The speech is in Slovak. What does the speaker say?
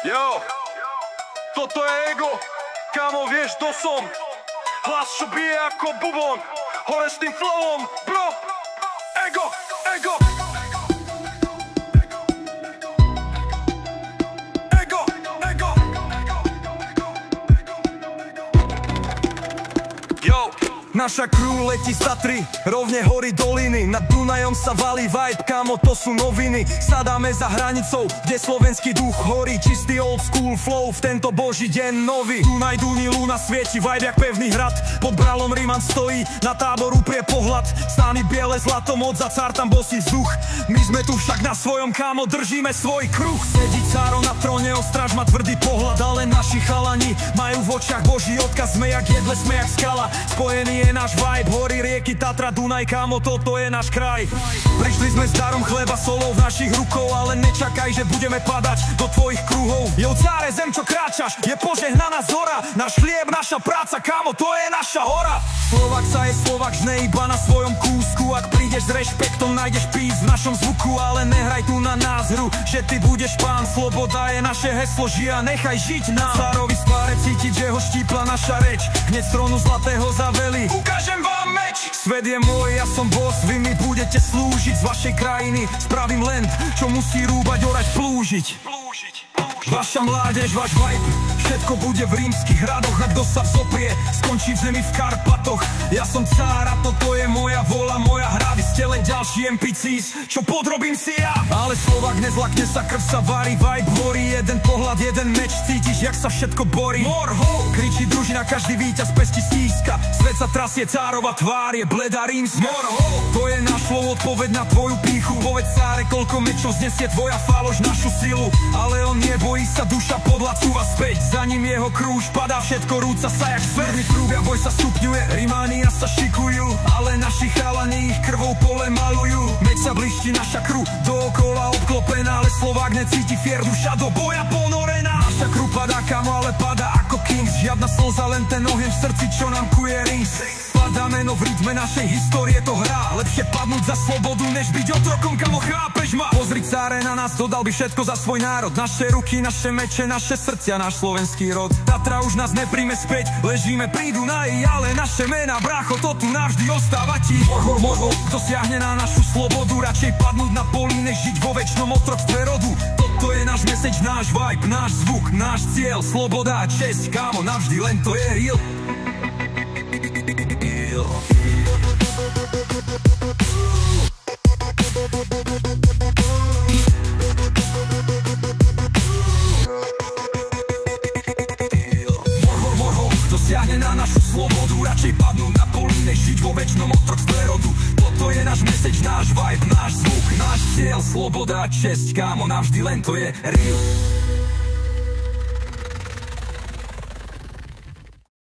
Jo, toto je ego, kámo, vieš, kto som? Hlas, čo bije ako bubon, hore s tým flowom, bro. Ego, ego. Ego, ego. Jo. Naša crew letí z Tatry, rovne hory doliny. Nad Dunajom sa valí vibe, kámo, to sú noviny. Sadáme za hranicou, kde slovenský duch horí. Čistý old school flow, v tento boží deň nový. Dunaj, Duni, lúna svieti, vibe jak pevný hrad. Pod bralom Riman stojí, na tábor uprie pohľad. Stány biele, zlato, moc a cár tam bosí vzduch. My sme tu však na svojom, kámo, držíme svoj kruh. Sedí cáro na tróne, ostráž má tvrdý pohľad. Ale naši chalani majú v očiach boží odkaz. Sme jak jedle, sme jak skala, spojený je náš vibe, hory, rieky, Tatra, Dunaj, kámo, toto je náš kraj. Prišli sme s darom chleba, solou v našich rukou, ale nečakaj, že budeme padať do tvojich kruhov. Jo, cáre, zem, čo kráčaš, je požehnaná zora. Náš chlieb, naša práca, kámo, to je naša hora. Slovak sa je Slovak, žne iba na svojom kúsku. Ak prídeš s rešpektom, nájdeš pís v našom zvuku. Ale nehraj tu na nás hru, že ty budeš pán. Sloboda je naše heslo, žij a nechaj žiť nám. Cárovi spáre cítiť, že ho štípla naša reč. Hneď z trónu zlatého zaveli, ukážem vám meč. Svet je môj, ja som boss, vy mi budete slúžiť. Z vašej krajiny spravím land, čo musí rúbať, orať, plúžiť. Vaša mládež, váš vibe, všetko bude v rímskych hradoch. A kto sa vzoprie, skončí v zemi v Karpatoch. Ja som cár a toto je moja vola, moja hra. Vy ste len ďalší NPCs, čo podrobím si ja. Ale Slovak nezlakne sa, krv sa varí, vibe horí. Jeden pohľad, jeden meč, cítiš, jak sa všetko borí. Morho, kričí družina, každý víťaz pesti stíska. Svet sa trasie, cárova tvár je bleda rímska. Morho, to je náš flow, odpoveď na tvoju pýchu. Povedz cáre, koľko mečov znesie tvoja falož našu silu. Ale on nebojí sa, duša podlacúva späť. Za ním jeho krúž padá, všetko rúca sa jak svet. Prúd a boj sa stupňuje, Rimánia sa šikujú. Ale naši chalani ich krvou pole malujú. Meď sa bliští, naša kruh dookola obklopená. Ale Slovák necíti fier, duša do boja ponorená. Naša kruh padá, kamo, ale padá ako Kings. Žiadna slza, len ten oheň v srdci, čo nám kuje rings. Padáme, no v rytme našej histórie to hrá. Lepšie padnúť za slobodu, než byť otrokom, kamo, chápeš ma? Pozri, cáre, na nás, dodal by všetko za svoj národ. Naše ruky, naše meče, naše srdcia, náš slovenský rod. Tatra už nás nepríjme späť, ležíme pri Dunaji, ale naše mená, brácho, to tu navždy ostáva ti. Morho, kto siahne na našu slobodu, radšej padnúť na poli, než žiť vo večnom otroctve rodu. Toto je náš message, náš vibe, náš zvuk, náš cieľ, sloboda a česť, kámo, navždy len to je real. Siahne na našu slobodu, radšej padnúť na poli, než žiť vo večnom otroctve rodu. Toto je náš message, náš vibe, náš zvuk, náš cieľ, sloboda a česť, kámo, navždy len to je real.